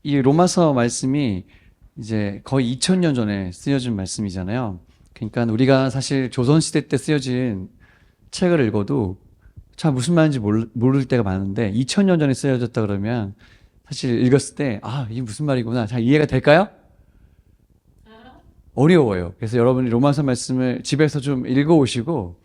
이 로마서 말씀이 이제 거의 2000년 전에 쓰여진 말씀이잖아요. 그러니까 우리가 사실 조선시대 때 쓰여진 책을 읽어도 참 무슨 말인지 모를 때가 많은데 2000년 전에 쓰여졌다 그러면 사실 읽었을 때 이게 무슨 말이구나. 잘 이해가 될까요? 어려워요. 그래서 여러분이 로마서 말씀을 집에서 좀 읽어오시고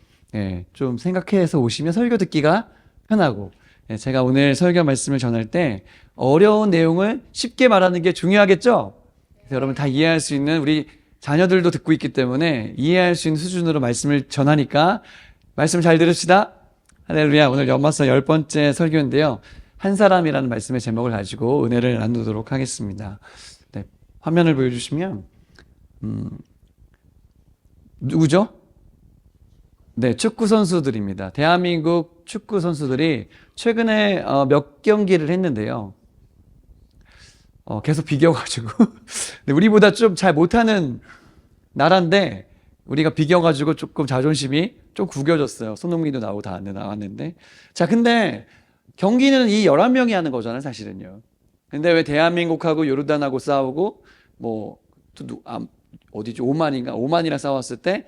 좀 생각해서 오시면 설교 듣기가 편하고 제가 오늘 설교 말씀을 전할 때 어려운 내용을 쉽게 말하는 게 중요하겠죠? 그래서 여러분 다 이해할 수 있는 우리 자녀들도 듣고 있기 때문에 이해할 수 있는 수준으로 말씀을 전하니까 말씀 잘 들읍시다. 할렐루야. 오늘 로마서 10번째 설교인데요. 한 사람이라는 말씀의 제목을 가지고 은혜를 나누도록 하겠습니다. 네, 화면을 보여주시면 누구죠? 네, 축구 선수들입니다. 대한민국 축구 선수들이 최근에 몇 경기를 했는데요. 계속 비겨가지고 네, 우리보다 좀 잘 못하는 나라인데 우리가 비겨가지고 조금 자존심이 좀 구겨졌어요. 손흥민도 나오고 다 나왔는데. 자, 근데 경기는 이 11명이 하는 거잖아요, 사실은요. 근데 왜 대한민국하고 요르단하고 싸우고 어디죠? 오만이랑 싸웠을 때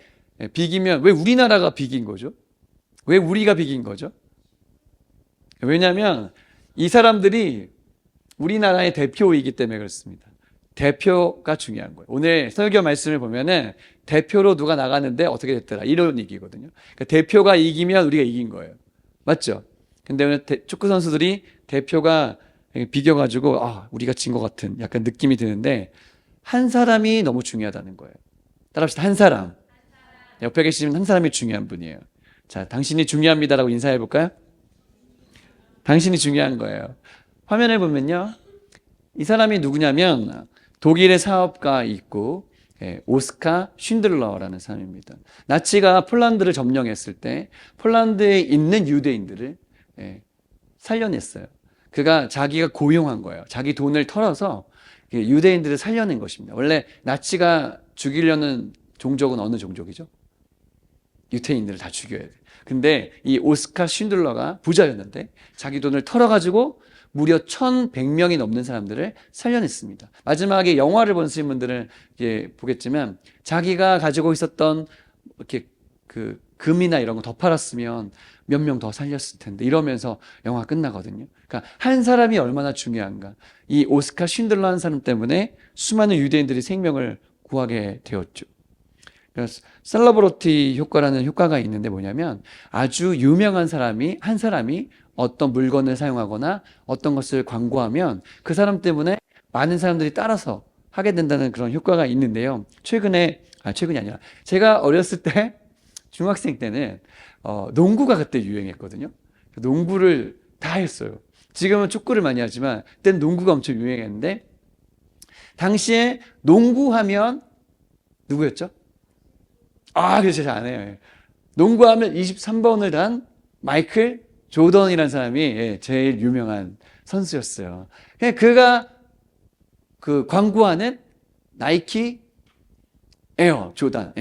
비기면 왜 우리나라가 비긴 거죠? 왜 우리가 비긴 거죠? 왜냐하면 이 사람들이 우리나라의 대표이기 때문에 그렇습니다. 대표가 중요한 거예요. 오늘 설교 말씀을 보면은 대표로 누가 나가는데 어떻게 됐더라 이런 얘기거든요. 그러니까 대표가 이기면 우리가 이긴 거예요. 맞죠? 근데 오늘 축구 선수들이 대표가 비겨가지고 우리가 진 것 같은 약간 느낌이 드는데 한 사람이 너무 중요하다는 거예요. 따라합시다. 한 사람. 옆에 계시면 한 사람이 중요한 분이에요. 자, 당신이 중요합니다라고 인사해 볼까요? 당신이 중요한 거예요. 화면을 보면요. 이 사람이 누구냐면 독일의 사업가 있고 오스카 쉰들러라는 사람입니다. 나치가 폴란드를 점령했을 때 폴란드에 있는 유대인들을 살려냈어요. 그가 자기가 고용한 거예요. 자기 돈을 털어서 유대인들을 살려낸 것입니다. 원래 나치가 죽이려는 종족은 어느 종족이죠? 유태인들을 다 죽여야 돼. 근데 이 오스카 쉰들러가 부자였는데 자기 돈을 털어가지고 무려 1100명이 넘는 사람들을 살려냈습니다. 마지막에 영화를 보신 분들은 보겠지만 자기가 가지고 있었던 이렇게 그 금이나 이런 거 더 팔았으면 몇 명 더 살렸을 텐데 이러면서 영화 끝나거든요. 그러니까 한 사람이 얼마나 중요한가. 이 오스카 쉰들러 한 사람 때문에 수많은 유대인들이 생명을 구하게 되었죠. 그래서 셀러브리티 효과라는 효과가 있는데 뭐냐면 아주 유명한 한 사람이 어떤 물건을 사용하거나 어떤 것을 광고하면 그 사람 때문에 많은 사람들이 따라서 하게 된다는 그런 효과가 있는데요. 최근이 아니라 제가 어렸을 때 중학생 때는 농구가 그때 유행했거든요. 농구를 다 했어요. 지금은 축구를 많이 하지만 그때는 농구가 엄청 유행했는데 당시에 농구하면 누구였죠? 그래서 잘 안 해요. 농구하면 23번을 단 마이클 조던이라는 사람이 제일 유명한 선수였어요. 그가 그 광고하는 나이키 에어 조던,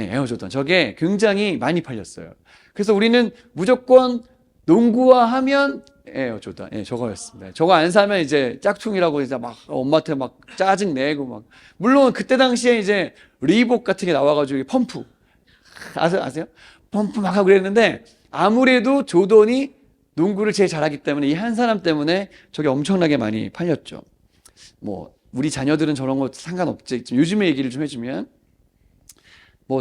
저게 굉장히 많이 팔렸어요. 그래서 우리는 무조건 농구화 하면 에어 조던, 저거였습니다. 저거 안 사면 이제 짝퉁이라고 이제 막 엄마한테 막 짜증 내고 막. 물론 그때 당시에 이제 리복 같은 게 나와가지고 펌프 아세요? 펌프 막 하고 그랬는데 아무래도 조던이 농구를 제일 잘하기 때문에 이 한 사람 때문에 저게 엄청나게 많이 팔렸죠. 우리 자녀들은 저런 거 상관없지. 요즘의 얘기를 좀 해주면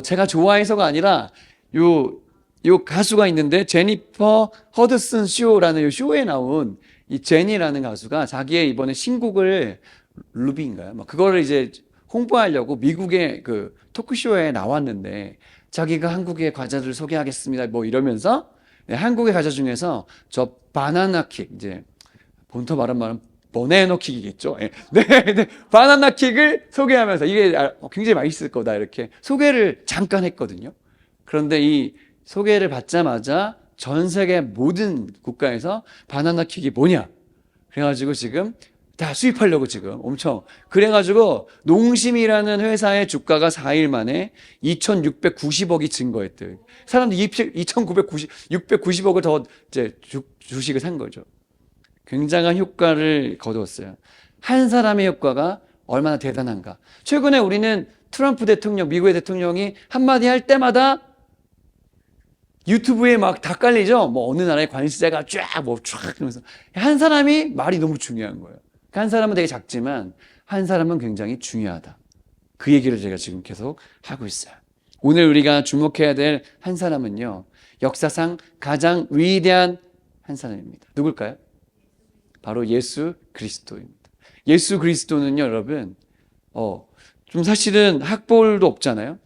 제가 좋아해서가 아니라 요 가수가 있는데 제니퍼 허드슨 쇼라는 요 쇼에 나온 이 제니라는 가수가 자기의 이번에 신곡을 루비인가요? 그거를 이제 홍보하려고 미국의 그 토크쇼에 나왔는데 자기가 한국의 과자들 소개하겠습니다. 이러면서 한국의 과자 중에서 저 바나나 킥, 이제 본토 말은 버네너 킥이겠죠. 네, 바나나 킥을 소개하면서 이게 굉장히 맛있을 거다 이렇게 소개를 잠깐 했거든요. 그런데 이 소개를 받자마자 전 세계 모든 국가에서 바나나 킥이 뭐냐? 그래가지고 지금 다 수입하려고 지금 엄청. 그래가지고 농심이라는 회사의 주가가 4일 만에 2,690억이 증거했대요. 사람들이 690억을 더 이제 주식을 산 거죠. 굉장한 효과를 거두었어요. 한 사람의 효과가 얼마나 대단한가. 최근에 우리는 트럼프 대통령, 미국의 대통령이 한마디 할 때마다 유튜브에 막 다 깔리죠? 뭐 어느 나라의 관세자가 쫙 이러면서. 한 사람이 말이 너무 중요한 거예요. 한 사람은 되게 작지만 한 사람은 굉장히 중요하다. 그 얘기를 제가 지금 계속 하고 있어요. 오늘 우리가 주목해야 될 한 사람은요, 역사상 가장 위대한 한 사람입니다. 누굴까요? 바로 예수 그리스도입니다. 예수 그리스도는요, 여러분, 좀 사실은 학벌도 없잖아요.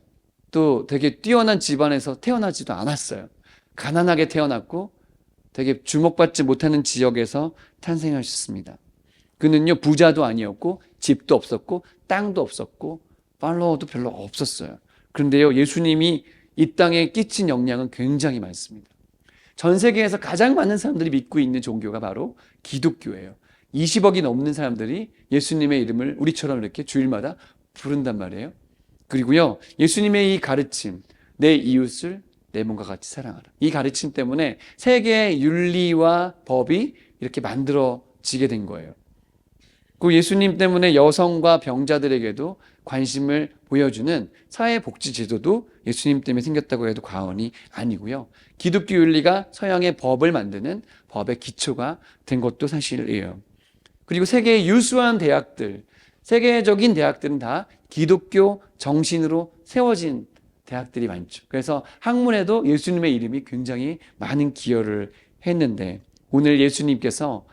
또 되게 뛰어난 집안에서 태어나지도 않았어요. 가난하게 태어났고 되게 주목받지 못하는 지역에서 탄생하셨습니다. 그는요, 부자도 아니었고 집도 없었고 땅도 없었고 팔로워도 별로 없었어요. 그런데요, 예수님이 이 땅에 끼친 영향은 굉장히 많습니다. 전 세계에서 가장 많은 사람들이 믿고 있는 종교가 바로 기독교예요. 20억이 넘는 사람들이 예수님의 이름을 우리처럼 이렇게 주일마다 부른단 말이에요. 그리고요, 예수님의 이 가르침, 내 이웃을 내 몸과 같이 사랑하라. 이 가르침 때문에 세계의 윤리와 법이 이렇게 만들어지게 된 거예요. 그 예수님 때문에 여성과 병자들에게도 관심을 보여주는 사회복지제도도 예수님 때문에 생겼다고 해도 과언이 아니고요. 기독교 윤리가 서양의 법을 만드는 법의 기초가 된 것도 사실이에요. 그리고 세계의 유수한 대학들, 세계적인 대학들은 다 기독교 정신으로 세워진 대학들이 많죠. 그래서 학문에도 예수님의 이름이 굉장히 많은 기여를 했는데, 오늘 예수님께서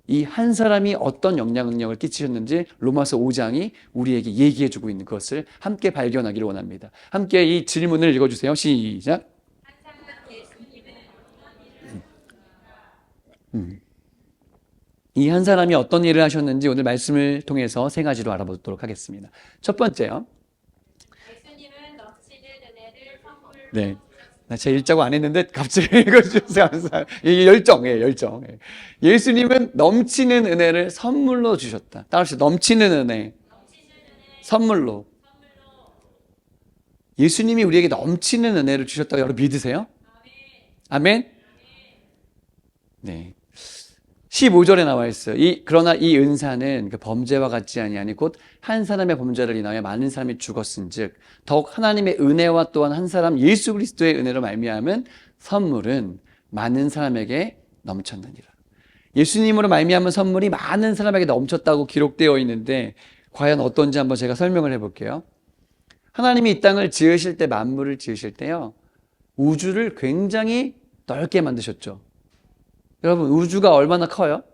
이 한 사람이 어떤 영향력을 끼치셨는지 로마서 5장이 우리에게 얘기해주고 있는 것을 함께 발견하기를 원합니다. 함께 이 질문을 읽어주세요. 시작. 이 한 사람이 어떤 일을 하셨는지 오늘 말씀을 통해서 세 가지로 알아보도록 하겠습니다. 첫 번째요. 예수님은 넘치는 은혜를 선물로 네. 제가 읽자고 안 했는데 갑자기 읽어주셔서 감사해요. 열정. 예수님은 넘치는 은혜를 선물로 주셨다. 따라서 넘치는 은혜, 선물로. 예수님이 우리에게 넘치는 은혜를 주셨다고 여러분 믿으세요? 아멘? 네. 15절에 나와 있어요. 그러나 이 은사는 그 범죄와 같지 아니하니 곧 한 사람의 범죄를 인하여 많은 사람이 죽었은즉 더욱 하나님의 은혜와 또한 한 사람 예수 그리스도의 은혜로 말미암은 선물은 많은 사람에게 넘쳤느니라. 예수님으로 말미암은 선물이 많은 사람에게 넘쳤다고 기록되어 있는데 과연 어떤지 한번 제가 설명을 해볼게요. 하나님이 이 땅을 지으실 때, 만물을 지으실 때요, 우주를 굉장히 넓게 만드셨죠. 여러분, 우주가 얼마나 커요?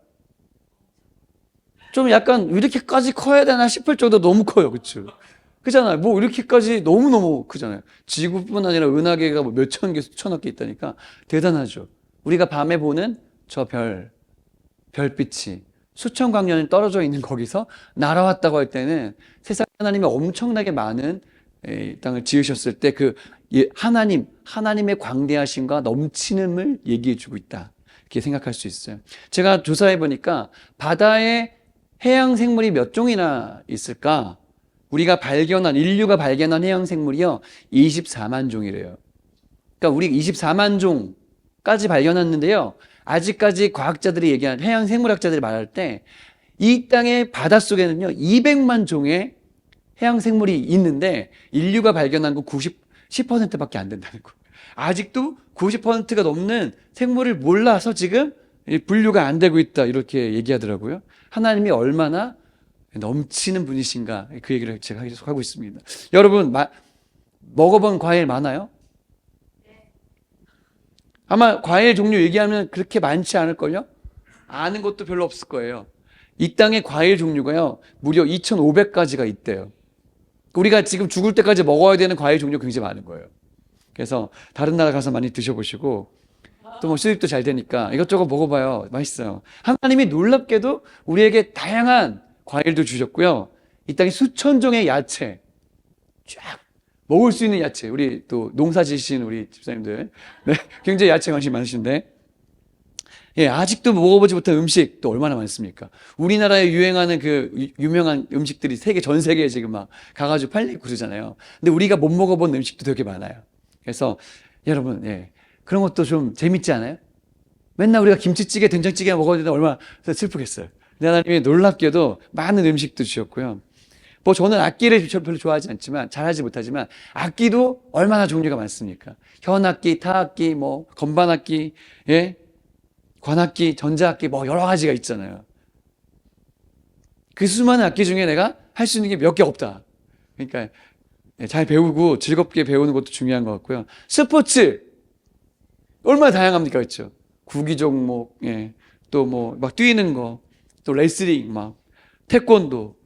좀 약간 이렇게까지 커야 되나 싶을 정도 너무 커요. 그렇죠? 그잖아요. 뭐 이렇게까지 너무너무 크잖아요. 지구뿐 아니라 은하계가 뭐 몇천 개, 수천억 개 있다니까 대단하죠. 우리가 밤에 보는 저 별빛이 수천 광년이 떨어져 있는 거기서 날아왔다고 할 때는 세상에 하나님이 엄청나게 많은 땅을 지으셨을 때 그 하나님의 광대하심과 넘치는을 얘기해주고 있다. 이렇게 생각할 수 있어요. 제가 조사해 보니까 바다에 해양 생물이 몇 종이나 있을까? 인류가 발견한 해양 생물이요, 24만 종이래요. 그러니까 우리 24만 종까지 발견했는데요, 아직까지 과학자들이 얘기한, 해양 생물학자들이 말할 때 이 땅의 바닷속에는요 200만 종의 해양 생물이 있는데 인류가 발견한 거 10%밖에 안 된다는 거예요. 아직도 90%가 넘는 생물을 몰라서 지금 분류가 안 되고 있다, 이렇게 얘기하더라고요. 하나님이 얼마나 넘치는 분이신가, 그 얘기를 제가 계속 하고 있습니다. 여러분, 먹어본 과일 많아요? 아마 과일 종류 얘기하면 그렇게 많지 않을걸요? 아는 것도 별로 없을 거예요. 이 땅의 과일 종류가요, 무려 2,500가지가 있대요. 우리가 지금 죽을 때까지 먹어야 되는 과일 종류 굉장히 많은 거예요. 그래서 다른 나라 가서 많이 드셔보시고, 또 뭐 수입도 잘 되니까 이것저것 먹어봐요. 맛있어요. 하나님이 놀랍게도 우리에게 다양한 과일도 주셨고요, 이 땅에 수천 종의 야채, 쫙 먹을 수 있는 야채. 우리 또 농사 지으신 우리 집사님들, 네, 굉장히 야채 관심 많으신데, 아직도 먹어보지 못한 음식 또 얼마나 많습니까? 우리나라에 유행하는 그 유명한 음식들이 전 세계에 지금 막 가가지고 팔리고 그러잖아요. 근데 우리가 못 먹어본 음식도 되게 많아요. 그래서 여러분, 그런 것도 좀 재밌지 않아요? 맨날 우리가 김치찌개, 된장찌개 먹어야 되는데 얼마나 슬프겠어요. 근데 하나님이 놀랍게도 많은 음식도 주셨고요. 뭐 저는 악기를 별로 좋아하지 않지만, 잘하지 못하지만, 악기도 얼마나 종류가 많습니까? 현악기, 타악기, 뭐, 건반악기, 예? 관악기, 전자악기, 뭐, 여러 가지가 있잖아요. 그 수많은 악기 중에 내가 할 수 있는 게 몇 개 없다. 그러니까, 잘 배우고 즐겁게 배우는 것도 중요한 것 같고요. 스포츠! 얼마나 다양합니까? 그렇죠? 구기 종목, 예. 또 뭐, 막 뛰는 거, 또 레슬링, 막, 태권도,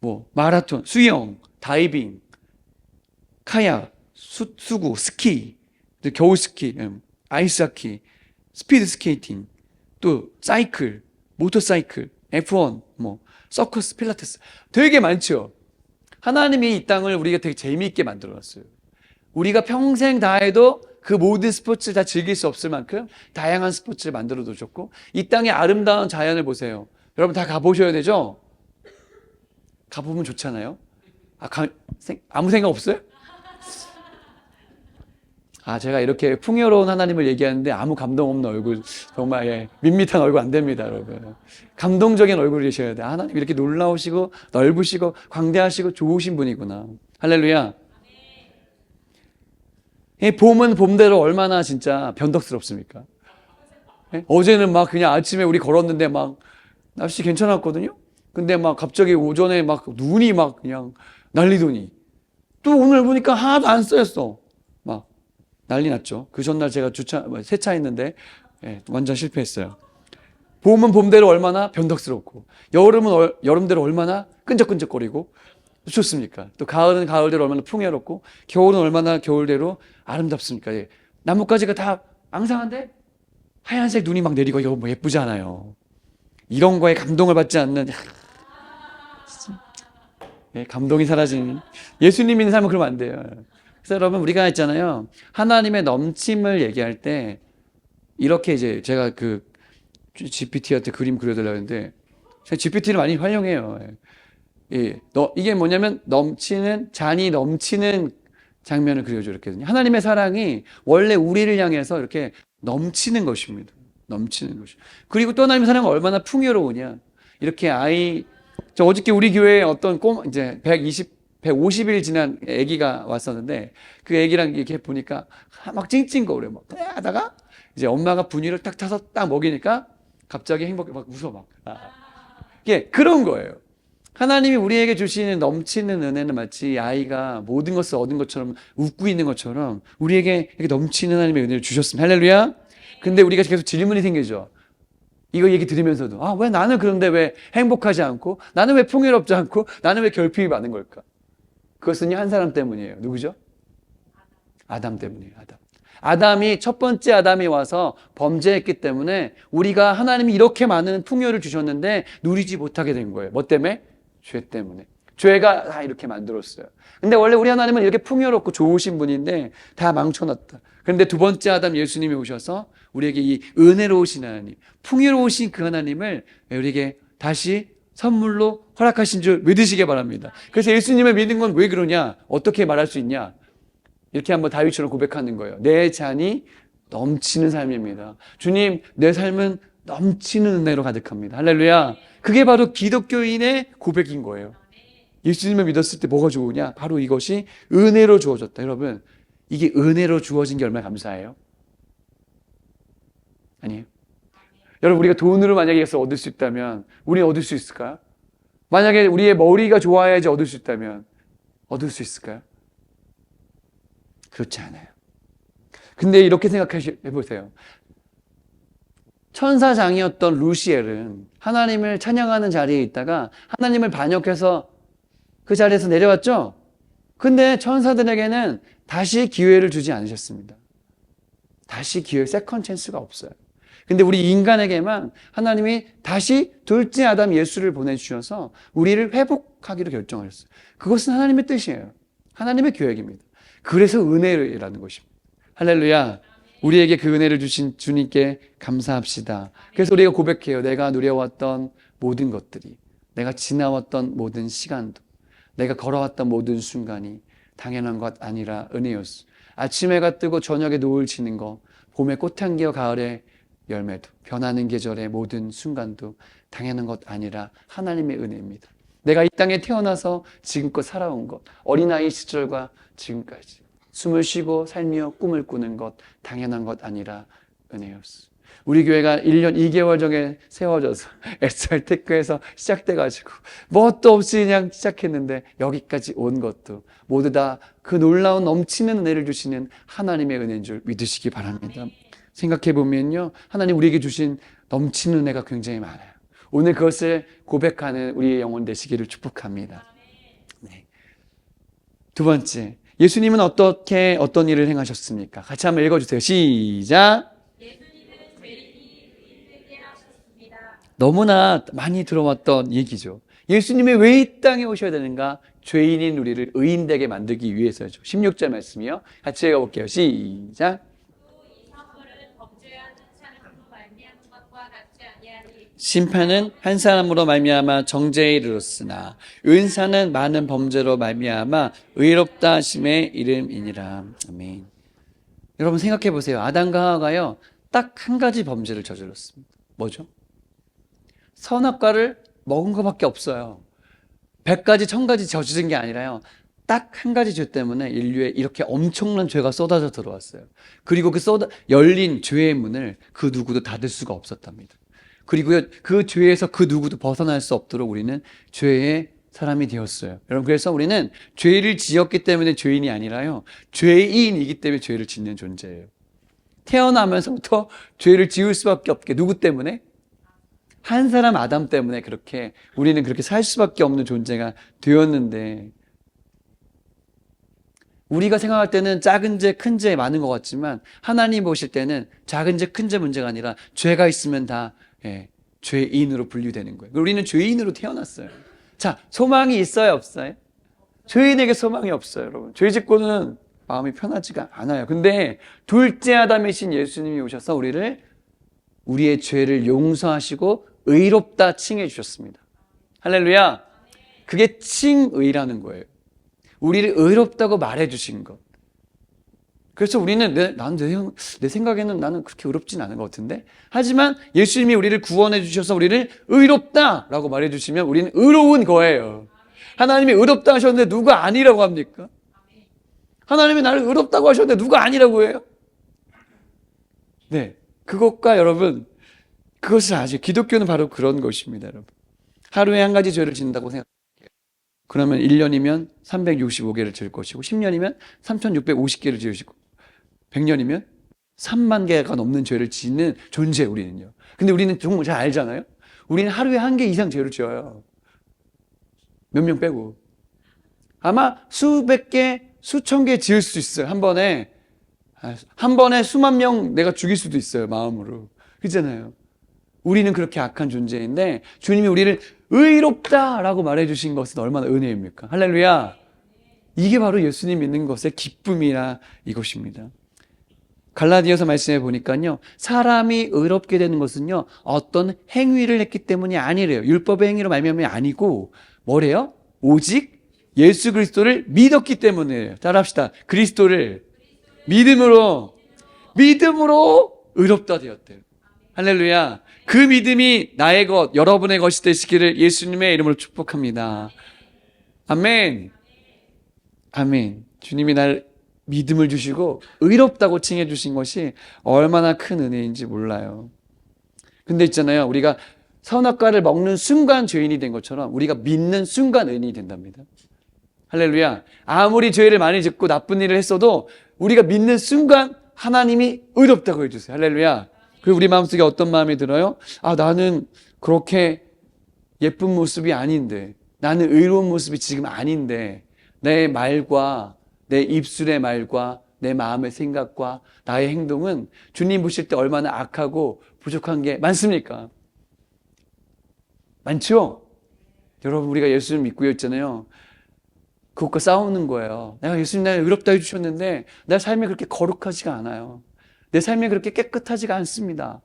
뭐, 마라톤, 수영, 다이빙, 카약, 수구, 스키, 겨울 스키, 아이스하키, 스피드 스케이팅, 또 사이클, 모터사이클, F1, 뭐, 서커스, 필라테스. 되게 많죠? 하나님이 이 땅을 우리가 되게 재미있게 만들어 놨어요. 우리가 평생 다 해도 그 모든 스포츠를 다 즐길 수 없을 만큼 다양한 스포츠를 만들어 두셨고, 이 땅의 아름다운 자연을 보세요. 여러분 다 가보셔야 되죠? 가보면 좋잖아요. 아무 생각 없어요? 제가 이렇게 풍요로운 하나님을 얘기하는데 아무 감동 없는 얼굴, 정말 밋밋한 얼굴 안 됩니다, 여러분. 감동적인 얼굴이셔야 돼. 하나님 이렇게 놀라우시고 넓으시고 광대하시고 좋으신 분이구나. 할렐루야. 이 봄은 봄대로 얼마나 진짜 변덕스럽습니까? 어제는 막 그냥 아침에 우리 걸었는데 막 날씨 괜찮았거든요? 근데 막 갑자기 오전에 막 눈이 막 그냥 날리더니 또 오늘 보니까 하나도 안 쌓였어. 막 난리 났죠. 그 전날 제가 세차했는데 완전 실패했어요. 봄은 봄대로 얼마나 변덕스럽고 여름은 여름대로 얼마나 끈적끈적거리고 좋습니까? 또 가을은 가을대로 얼마나 풍요롭고 겨울은 얼마나 겨울대로 아름답습니까? 나뭇가지가 다 앙상한데 하얀색 눈이 막 내리고 이거 뭐 예쁘지 않아요. 이런 거에 감동을 받지 않는 감동이 사라진 예수님 믿는 삶은 그러면 안 돼요. 그래서 여러분 우리가 있잖아요. 하나님의 넘침을 얘기할 때 이렇게 이제 제가 그 GPT한테 그림 그려달라고 했는데 제가 GPT를 많이 활용해요. 이게 뭐냐면 잔이 넘치는 장면을 그려줘 이렇거든요. 하나님의 사랑이 원래 우리를 향해서 이렇게 넘치는 것입니다. 넘치는 것이. 그리고 또 하나님의 사랑은 얼마나 풍요로우냐. 이렇게 저 어저께 우리 교회에 어떤 이제 150일 지난 아기가 왔었는데 그 아기랑 이렇게 보니까 막 찡찡거려요. 막 하다가 이제 엄마가 분유를 딱 타서 딱 먹이니까 갑자기 행복해 막 웃어 막. 그런 거예요. 하나님이 우리에게 주시는 넘치는 은혜는 마치 아이가 모든 것을 얻은 것처럼 웃고 있는 것처럼 우리에게 이렇게 넘치는 하나님의 은혜를 주셨습니다. 할렐루야. 근데 우리가 계속 질문이 생기죠. 이거 얘기 들으면서도 왜 나는 그런데 왜 행복하지 않고 나는 왜 풍요롭지 않고 나는 왜 결핍이 많은 걸까? 그것은 한 사람 때문이에요. 누구죠? 아담 때문이에요. 아담이 첫 번째 아담이 와서 범죄했기 때문에 우리가 하나님이 이렇게 많은 풍요를 주셨는데 누리지 못하게 된 거예요. 뭐 때문에? 죄 때문에. 죄가 다 이렇게 만들었어요. 근데 원래 우리 하나님은 이렇게 풍요롭고 좋으신 분인데 다 망쳐놨다. 그런데 두 번째 아담 예수님이 오셔서 우리에게 이 은혜로우신 하나님, 풍요로우신 그 하나님을 우리에게 다시 선물로 허락하신 줄 믿으시기 바랍니다. 그래서 예수님을 믿는 건 왜 그러냐? 어떻게 말할 수 있냐? 이렇게 한번 다윗처럼 고백하는 거예요. 내 잔이 넘치는 삶입니다. 주님, 내 삶은 넘치는 은혜로 가득합니다. 할렐루야. 그게 바로 기독교인의 고백인 거예요. 예수님을 믿었을 때 뭐가 좋으냐? 바로 이것이 은혜로 주어졌다. 여러분, 이게 은혜로 주어진 게 얼마나 감사해요? 아니에요? 여러분, 우리가 돈으로 만약에 이것을 얻을 수 있다면 우리는 얻을 수 있을까요? 만약에 우리의 머리가 좋아야지 얻을 수 있다면 얻을 수 있을까요? 그렇지 않아요. 근데 이렇게 생각해보세요. 천사장이었던 루시엘은 하나님을 찬양하는 자리에 있다가 하나님을 반역해서 그 자리에서 내려왔죠? 근데 천사들에게는 다시 기회를 주지 않으셨습니다. 다시 세컨 찬스가 없어요. 근데 우리 인간에게만 하나님이 다시 둘째 아담 예수를 보내주셔서 우리를 회복하기로 결정하셨어요. 그것은 하나님의 뜻이에요. 하나님의 계획입니다. 그래서 은혜라는 것입니다. 할렐루야. 우리에게 그 은혜를 주신 주님께 감사합시다. 그래서 우리가 고백해요. 내가 누려왔던 모든 것들이, 내가 지나왔던 모든 시간도, 내가 걸어왔던 모든 순간이 당연한 것 아니라 은혜였어. 아침에 해가 뜨고 저녁에 노을 지는 거, 봄에 꽃향기와 가을에 열매도, 변하는 계절의 모든 순간도 당연한 것 아니라 하나님의 은혜입니다. 내가 이 땅에 태어나서 지금껏 살아온 것, 어린아이 시절과 지금까지 숨을 쉬고 살며 꿈을 꾸는 것 당연한 것 아니라 은혜였어. 우리 교회가 1년 2개월 전에 세워져서 SR테크에서 시작돼가지고 뭣도 없이 그냥 시작했는데 여기까지 온 것도 모두 다 그 놀라운 넘치는 은혜를 주시는 하나님의 은혜인 줄 믿으시기 바랍니다. 생각해보면요, 하나님 우리에게 주신 넘치는 은혜가 굉장히 많아요. 오늘 그것을 고백하는 우리의 영혼 되시기를 축복합니다. 네. 두 번째, 예수님은 어떻게 어떤 일을 행하셨습니까? 같이 한번 읽어주세요. 시작. 예수님은 죄인이 의인되게 하셨습니다. 너무나 많이 들어왔던 얘기죠. 예수님이 왜 이 땅에 오셔야 되는가? 죄인인 우리를 의인되게 만들기 위해서죠. 16절 말씀이요. 같이 읽어볼게요. 시작. 또 이 선물은 범죄하는 사람으로 말미암은 것과 같지 아니하니 심판은 한 사람으로 말미암아 정죄에 이르렀으나 은사는 많은 범죄로 말미암아 의롭다 하심의 이름이니라. 아멘. 여러분 생각해 보세요. 아담과 하와가요, 딱 한 가지 범죄를 저질렀습니다. 뭐죠? 선악과를 먹은 것밖에 없어요. 100가지 1000가지 저지른 게 아니라요, 딱 한 가지 죄 때문에 인류에 이렇게 엄청난 죄가 쏟아져 들어왔어요. 그리고 그 열린 죄의 문을 그 누구도 닫을 수가 없었답니다. 그리고 그 죄에서 그 누구도 벗어날 수 없도록 우리는 죄의 사람이 되었어요. 여러분, 그래서 우리는 죄를 지었기 때문에 죄인이 아니라요, 죄인이기 때문에 죄를 짓는 존재예요. 태어나면서부터 죄를 지을 수밖에 없게, 누구 때문에? 한 사람 아담 때문에 그렇게 우리는 그렇게 살 수밖에 없는 존재가 되었는데, 우리가 생각할 때는 작은 죄, 큰 죄 많은 것 같지만 하나님 보실 때는 작은 죄, 큰 죄 문제가 아니라 죄가 있으면 다 죄인으로 분류되는 거예요. 우리는 죄인으로 태어났어요. 자, 소망이 있어요, 없어요? 죄인에게 소망이 없어요, 여러분. 죄 짓고는 마음이 편하지가 않아요. 근데 둘째 아담이신 예수님이 오셔서 우리의 죄를 용서하시고 의롭다 칭해 주셨습니다. 할렐루야. 그게 칭의라는 거예요. 우리를 의롭다고 말해 주신 것. 그래서 우리는 내 생각에는 나는 그렇게 의롭진 않은 것 같은데, 하지만 예수님이 우리를 구원해 주셔서 우리를 의롭다라고 말해 주시면 우리는 의로운 거예요. 하나님이 의롭다 하셨는데 누가 아니라고 합니까? 하나님이 나를 의롭다고 하셨는데 누가 아니라고 해요? 네, 그것과 여러분, 그것을 아시죠? 기독교는 바로 그런 것입니다, 여러분. 하루에 한 가지 죄를 짓는다고 생각해요. 그러면 1년이면 365개를 지을 것이고, 10년이면 3650개를 지으시고, 100년이면 3만 개가 넘는 죄를 짓는 존재예요, 우리는요. 근데 우리는 정말 잘 알잖아요. 우리는 하루에 한 개 이상 죄를 지어요. 몇 명 빼고. 아마 수백 개, 수천 개 지을 수 있어요. 한 번에 수만 명 내가 죽일 수도 있어요, 마음으로. 그렇잖아요. 우리는 그렇게 악한 존재인데 주님이 우리를 의롭다라고 말해주신 것은 얼마나 은혜입니까? 할렐루야. 이게 바로 예수님 믿는 것의 기쁨이라 이것입니다. 갈라디아서 말씀해 보니까요, 사람이 의롭게 되는 것은요, 어떤 행위를 했기 때문이 아니래요. 율법의 행위로 말미암이 아니고 뭐래요? 오직 예수 그리스도를 믿었기 때문이에요. 따라합시다. 그리스도를 믿음으로 의롭다 되었대요. 할렐루야. 그 믿음이 나의 것, 여러분의 것이 되시기를 예수님의 이름으로 축복합니다. 아멘. 아멘. 주님이 날 믿음을 주시고 의롭다고 칭해 주신 것이 얼마나 큰 은혜인지 몰라요. 근데 있잖아요, 우리가 선악과를 먹는 순간 죄인이 된 것처럼 우리가 믿는 순간 의인이 된답니다. 할렐루야. 아무리 죄를 많이 짓고 나쁜 일을 했어도 우리가 믿는 순간 하나님이 의롭다고 해주세요. 할렐루야. 그리고 우리 마음속에 어떤 마음이 들어요? 아, 나는 그렇게 예쁜 모습이 아닌데, 나는 의로운 모습이 지금 아닌데, 내 말과 내 입술의 말과 내 마음의 생각과 나의 행동은 주님 보실 때 얼마나 악하고 부족한 게 많습니까? 많죠? 여러분, 우리가 예수를 믿고 있잖아요. 그것과 싸우는 거예요. 내가 예수님 나를 의롭다 해주셨는데 내 삶이 그렇게 거룩하지가 않아요. 내 삶이 그렇게 깨끗하지가 않습니다.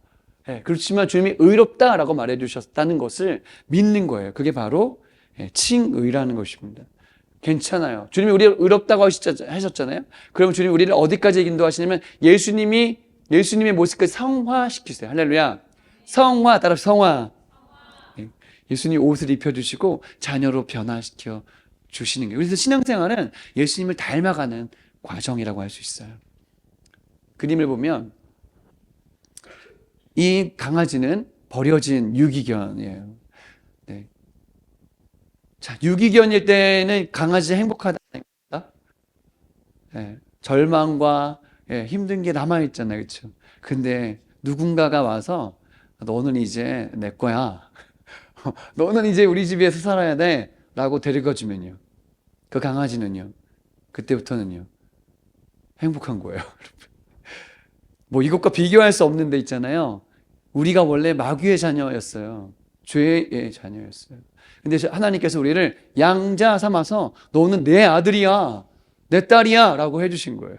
그렇지만 주님이 의롭다라고 말해주셨다는 것을 믿는 거예요. 그게 바로 칭의라는 것입니다. 괜찮아요. 주님이 우리를 의롭다고 하셨잖아요. 그러면 주님이 우리를 어디까지 인도하시냐면 예수님이 예수님의 모습까지 성화시키세요. 할렐루야. 성화, 따라 성화. 예. 예수님 옷을 입혀주시고 자녀로 변화시켜 주시는 거예요. 그래서 신앙생활은 예수님을 닮아가는 과정이라고 할 수 있어요. 그림을 보면 이 강아지는 버려진 유기견이에요. 네. 자, 유기견일 때는 강아지 행복하다. 네. 절망과 힘든 게 남아있잖아요. 그렇죠? 근데 누군가가 와서 너는 이제 내 거야. 너는 이제 우리 집에서 살아야 돼. 라고 데려가 주면요. 그 강아지는요. 그때부터는요. 행복한 거예요. 뭐 이것과 비교할 수 없는 데 있잖아요. 우리가 원래 마귀의 자녀였어요. 죄의 자녀였어요. 근데 하나님께서 우리를 양자 삼아서 너는 내 아들이야. 내 딸이야. 라고 해주신 거예요.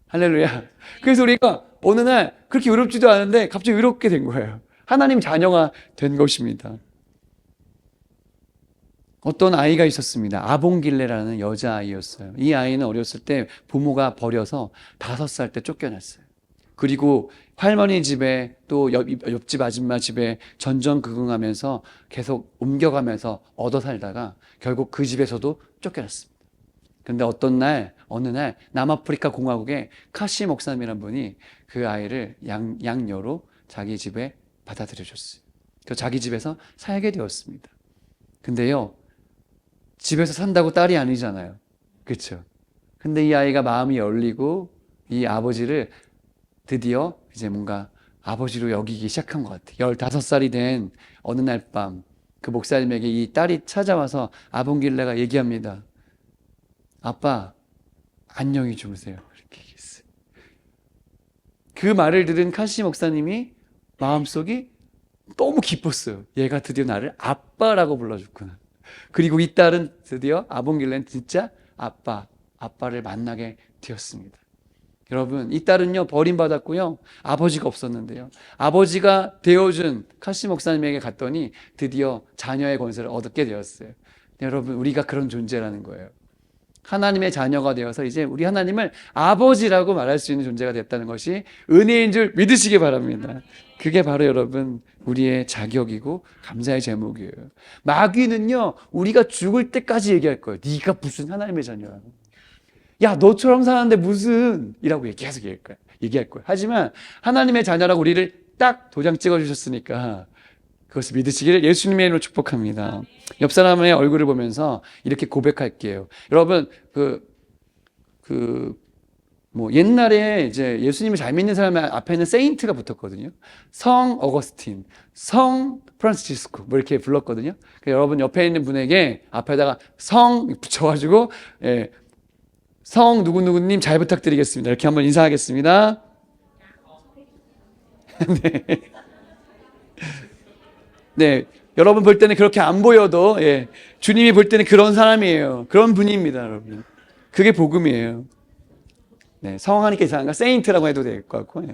할렐루야. 그래서 우리가 어느 날 그렇게 의롭지도 않은데 갑자기 의롭게 된 거예요. 하나님 자녀가 된 것입니다. 어떤 아이가 있었습니다. 아봉길레라는 여자아이였어요. 이 아이는 어렸을 때 부모가 버려서 5살 때 쫓겨났어요. 그리고 할머니 집에 또 옆집 아줌마 집에 전전긍긍하면서 계속 옮겨가면서 얻어 살다가 결국 그 집에서도 쫓겨났습니다. 근데 어느 날 남아프리카 공화국의 카시 목사님이란 분이 그 아이를 양녀로 자기 집에 받아들여 줬어요. 그 자기 집에서 살게 되었습니다. 근데요, 집에서 산다고 딸이 아니잖아요. 그렇죠? 근데 이 아이가 마음이 열리고 이 아버지를 드디어 이제 뭔가 아버지로 여기기 시작한 것 같아요. 15살이 된 어느 날 밤 그 목사님에게 이 딸이 찾아와서 아봉길레가 얘기합니다. 아빠, 안녕히 주무세요. 이렇게 얘기했어요. 그 말을 들은 카시 목사님이 마음속이 너무 기뻤어요. 얘가 드디어 나를 아빠라고 불러줬구나. 그리고 이 딸은 드디어 아봉길레는 진짜 아빠를 만나게 되었습니다. 여러분, 이 딸은요, 버림받았고요, 아버지가 없었는데요, 아버지가 되어준 카시 목사님에게 갔더니 드디어 자녀의 권세를 얻게 되었어요. 여러분, 우리가 그런 존재라는 거예요. 하나님의 자녀가 되어서 이제 우리 하나님을 아버지라고 말할 수 있는 존재가 됐다는 것이 은혜인 줄 믿으시기 바랍니다. 그게 바로 여러분 우리의 자격이고 감사의 제목이에요. 마귀는요, 우리가 죽을 때까지 얘기할 거예요. 네가 무슨 하나님의 자녀야. 야, 너처럼 사는데 무슨 이라고 계속 얘기할 거예요. 하지만 하나님의 자녀라고 우리를 딱 도장 찍어주셨으니까 그것을 믿으시기를 예수님의 이름으로 축복합니다. 옆 사람의 얼굴을 보면서 이렇게 고백할게요. 여러분, 뭐 옛날에 이제 예수님을 잘 믿는 사람 앞에는 세인트가 붙었거든요. 성 어거스틴, 성 프란시스코 뭐 이렇게 불렀거든요. 여러분 옆에 있는 분에게 앞에다가 성 붙여가지고 성 누구누구님 잘 부탁드리겠습니다. 이렇게 한번 인사하겠습니다. 네. 네, 여러분 볼 때는 그렇게 안 보여도 주님이 볼 때는 그런 사람이에요. 그런 분입니다, 여러분. 그게 복음이에요. 네, 성하니까 이상한가? 세인트라고 해도 될 것 같고.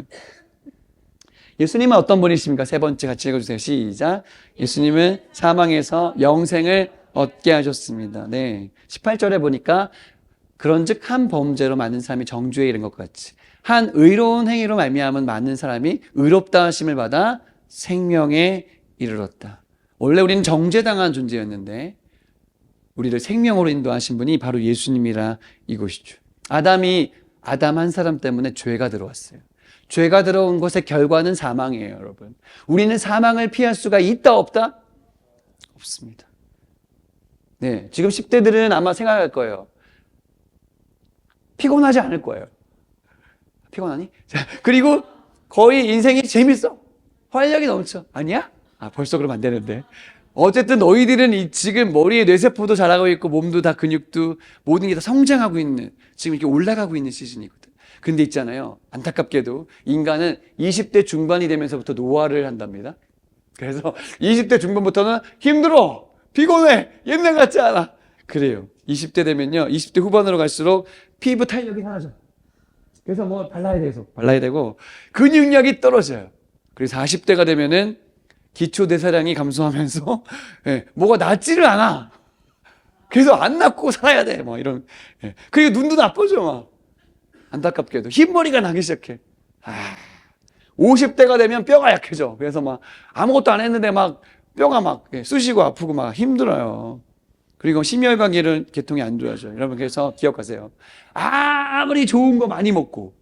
예수님은 어떤 분이십니까? 세 번째 같이 읽어주세요. 시작. 예수님은 사망에서 영생을 얻게 하셨습니다. 네, 18절에 보니까 그런즉 한 범죄로 많은 사람이 정죄에 이른 것 같이 한 의로운 행위로 말미암은 많은 사람이 의롭다 하심을 받아 생명에 이르렀다. 원래 우리는 정죄당한 존재였는데 우리를 생명으로 인도하신 분이 바로 예수님이라 이것이죠. 아담 한 사람 때문에 죄가 들어왔어요. 죄가 들어온 것의 결과는 사망이에요, 여러분. 우리는 사망을 피할 수가 있다, 없다? 없습니다. 네, 지금 10대들은 아마 생각할 거예요. 피곤하지 않을 거예요. 피곤하니? 자, 그리고 거의 인생이 재밌어. 활력이 넘쳐. 아니야? 벌써 그러면 안 되는데. 어쨌든 너희들은 지금 머리에 뇌세포도 자라고 있고 몸도 다 근육도 모든 게 다 성장하고 있는, 지금 이렇게 올라가고 있는 시즌이거든. 근데 있잖아요, 안타깝게도 인간은 20대 중반이 되면서부터 노화를 한답니다. 그래서 20대 중반부터는 힘들어, 피곤해, 옛날 같지 않아. 그래요. 20대 되면요, 20대 후반으로 갈수록 피부 탄력이 사라져. 그래서 뭐 발라야 되고 근육력이 떨어져요. 그래서 40대가 되면은 기초대사량이 감소하면서 뭐가 낫지를 않아. 그래서 안 낫고 살아야 돼. 뭐 이런. 그리고 눈도 나빠져. 막. 안타깝게도 흰머리가 나기 시작해. 50대가 되면 뼈가 약해져. 그래서 막 아무것도 안 했는데 막 뼈가 막 쑤시고 아프고 막 힘들어요. 그리고 심혈관 계통이 안 좋아져요. 여러분, 그래서 기억하세요. 아무리 좋은 거 많이 먹고,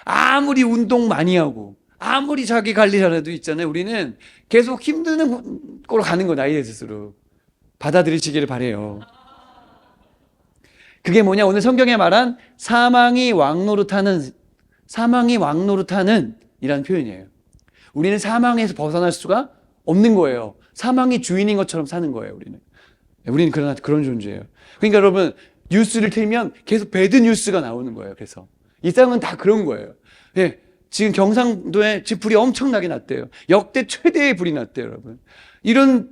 아무리 운동 많이 하고, 아무리 자기 관리 잘해도 있잖아요. 우리는 계속 힘드는 거로 가는 거, 나이 들수록. 받아들이시기를 바래요. 그게 뭐냐? 오늘 성경에 말한 사망이 왕노릇하는 이라는 표현이에요. 우리는 사망에서 벗어날 수가 없는 거예요. 사망이 주인인 것처럼 사는 거예요, 우리는 그런 존재예요. 그러니까 여러분, 뉴스를 틀면 계속 배드 뉴스가 나오는 거예요. 그래서 이 땅은 다 그런 거예요. 예, 지금 경상도에 지금 불이 엄청나게 났대요. 역대 최대의 불이 났대요, 여러분. 이런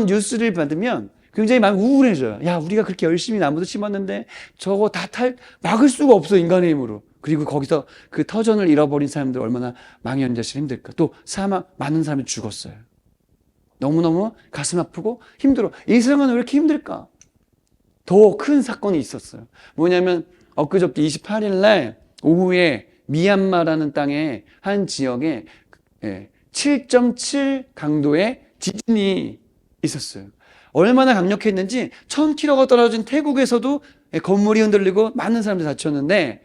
뉴스를 받으면 굉장히 마음이 우울해져요. 야, 우리가 그렇게 열심히 나무도 심었는데 저거 다 막을 수가 없어, 인간의 힘으로. 그리고 거기서 그 터전을 잃어버린 사람들 얼마나 망연자실 힘들까. 또 많은 사람이 죽었어요. 너무너무 가슴 아프고 힘들어. 이 세상은 왜 이렇게 힘들까? 더 큰 사건이 있었어요. 뭐냐면 엊그저께 28일 날 오후에 미얀마라는 땅의 한 지역에 7.7 강도의 지진이 있었어요. 얼마나 강력했는지 1000km가 떨어진 태국에서도 건물이 흔들리고 많은 사람들이 다쳤는데,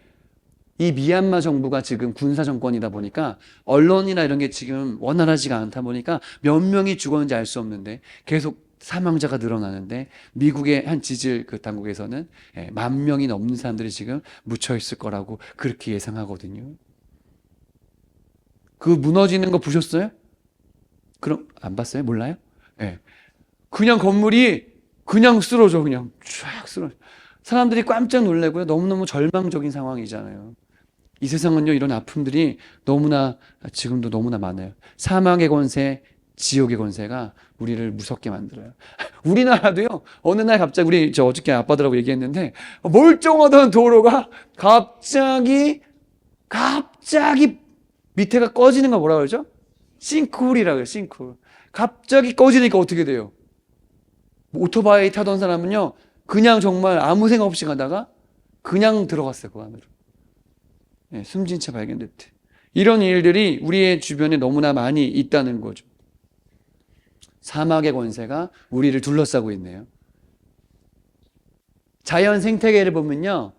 이 미얀마 정부가 지금 군사 정권이다 보니까 언론이나 이런 게 지금 원활하지가 않다 보니까 몇 명이 죽었는지 알 수 없는데 계속 사망자가 늘어나는데, 미국의 한 지질 그 당국에서는 10,000명이 넘는 사람들이 지금 묻혀 있을 거라고 그렇게 예상하거든요. 그 무너지는 거 보셨어요? 그럼 안 봤어요? 몰라요? 예. 그냥 건물이 그냥 쓰러져, 그냥 쫙 쓰러져. 사람들이 깜짝 놀라고요. 너무너무 절망적인 상황이잖아요. 이 세상은요, 이런 아픔들이 지금도 너무나 많아요. 사망의 권세, 지옥의 권세가 우리를 무섭게 만들어요. 우리나라도요, 어느 날 갑자기 어저께 아빠들하고 얘기했는데, 멀쩡하던 도로가 갑자기 밑에가 꺼지는 거 뭐라 그러죠? 싱크홀이라고 해요, 싱크홀. 갑자기 꺼지니까 어떻게 돼요? 오토바이 타던 사람은요, 그냥 정말 아무 생각 없이 가다가 그냥 들어갔어요, 그 안으로. 숨진 채 발견됐대. 이런 일들이 우리의 주변에 너무나 많이 있다는 거죠. 사막의 권세가 우리를 둘러싸고 있네요. 자연 생태계를 보면요,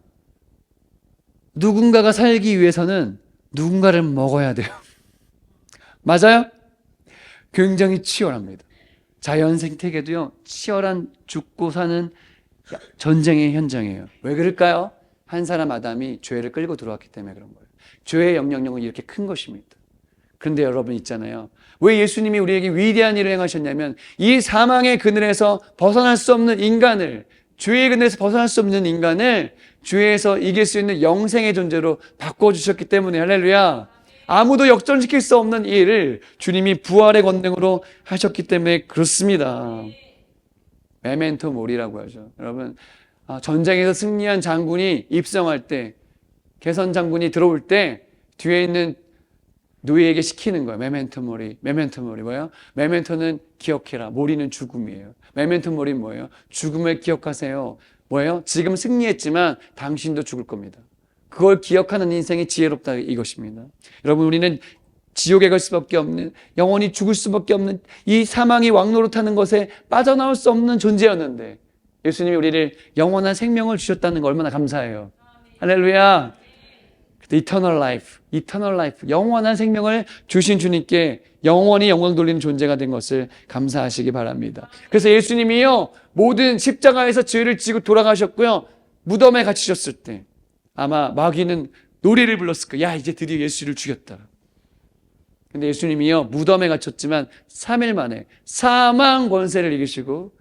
누군가가 살기 위해서는 누군가를 먹어야 돼요. 맞아요? 굉장히 치열합니다. 자연 생태계도요, 치열한 죽고 사는 전쟁의 현장이에요. 왜 그럴까요? 한 사람 아담이 죄를 끌고 들어왔기 때문에 그런 거예요. 죄의 영향력은 이렇게 큰 것입니다. 그런데 여러분 있잖아요. 왜 예수님이 우리에게 위대한 일을 행하셨냐면, 이 사망의 그늘에서 벗어날 수 없는 인간을, 죄의 그늘에서 벗어날 수 없는 인간을 죄에서 이길 수 있는 영생의 존재로 바꿔주셨기 때문에, 할렐루야. 아무도 역전시킬 수 없는 이 일을 주님이 부활의 권능으로 하셨기 때문에 그렇습니다. 메멘토 모리라고 하죠. 여러분, 전쟁에서 승리한 장군이 입성할 때, 개선 장군이 들어올 때 뒤에 있는 누이에게 시키는 거예요. 메멘토 모리. 메멘토 모리 뭐예요? 메멘토는 기억해라. 모리는 죽음이에요. 메멘토 모리는 뭐예요? 죽음을 기억하세요. 뭐예요? 지금 승리했지만 당신도 죽을 겁니다. 그걸 기억하는 인생이 지혜롭다, 이것입니다. 여러분, 우리는 지옥에 갈 수밖에 없는, 영원히 죽을 수밖에 없는 이 사망이 왕노릇하는 것에 빠져나올 수 없는 존재였는데, 예수님이 우리를 영원한 생명을 주셨다는 거 얼마나 감사해요. 할렐루야. Eternal life, 영원한 생명을 주신 주님께 영원히 영광 돌리는 존재가 된 것을 감사하시기 바랍니다. 그래서 예수님이요, 모든 십자가에서 죄를 지고 돌아가셨고요, 무덤에 갇히셨을 때 아마 마귀는 노래를 불렀을 거예요. 야, 이제 드디어 예수를 죽였다. 근데 예수님이요, 무덤에 갇혔지만 3일 만에 사망 권세를 이기시고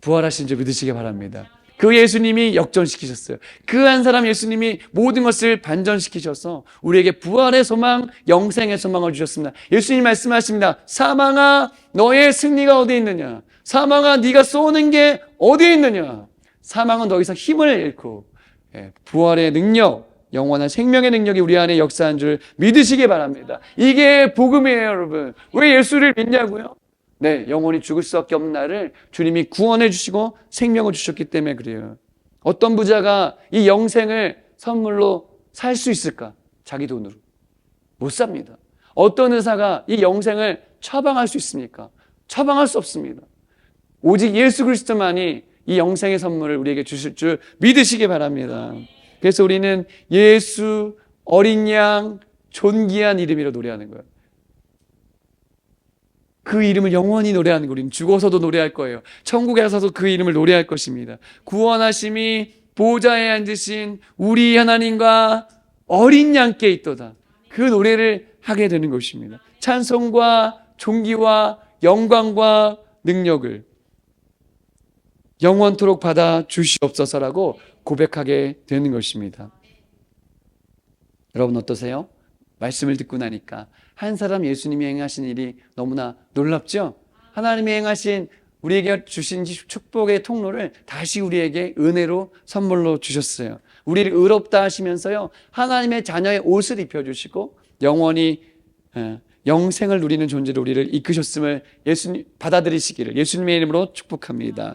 부활하신 줄 믿으시기 바랍니다. 그 예수님이 역전시키셨어요. 그 한 사람 예수님이 모든 것을 반전시키셔서 우리에게 부활의 소망, 영생의 소망을 주셨습니다. 예수님 말씀하십니다. 사망아, 너의 승리가 어디 있느냐? 사망아, 네가 쏘는 게 어디 있느냐? 사망은 더 이상 힘을 잃고 부활의 능력, 영원한 생명의 능력이 우리 안에 역사한 줄 믿으시기 바랍니다. 이게 복음이에요, 여러분. 왜 예수를 믿냐고요? 네, 영원히 죽을 수밖에 없는 나를 주님이 구원해 주시고 생명을 주셨기 때문에 그래요. 어떤 부자가 이 영생을 선물로 살 수 있을까? 자기 돈으로. 못 삽니다. 어떤 의사가 이 영생을 처방할 수 있습니까? 처방할 수 없습니다. 오직 예수 그리스도만이 이 영생의 선물을 우리에게 주실 줄 믿으시기 바랍니다. 그래서 우리는 예수 어린 양 존귀한 이름으로 노래하는 거예요. 그 이름을 영원히 노래하는 거예요. 우리는 죽어서도 노래할 거예요. 천국에 가서도 그 이름을 노래할 것입니다. 구원하심이 보좌에 앉으신 우리 하나님과 어린 양께 있도다. 그 노래를 하게 되는 것입니다. 찬송과 존귀와 영광과 능력을 영원토록 받아 주시옵소서라고 고백하게 되는 것입니다. 여러분 어떠세요? 말씀을 듣고 나니까 한 사람 예수님이 행하신 일이 너무나 놀랍죠? 하나님이 행하신 우리에게 주신 축복의 통로를 다시 우리에게 은혜로 선물로 주셨어요. 우리를 의롭다 하시면서요, 하나님의 자녀의 옷을 입혀주시고 영원히 영생을 누리는 존재로 우리를 이끄셨음을 예수님 받아들이시기를 예수님의 이름으로 축복합니다.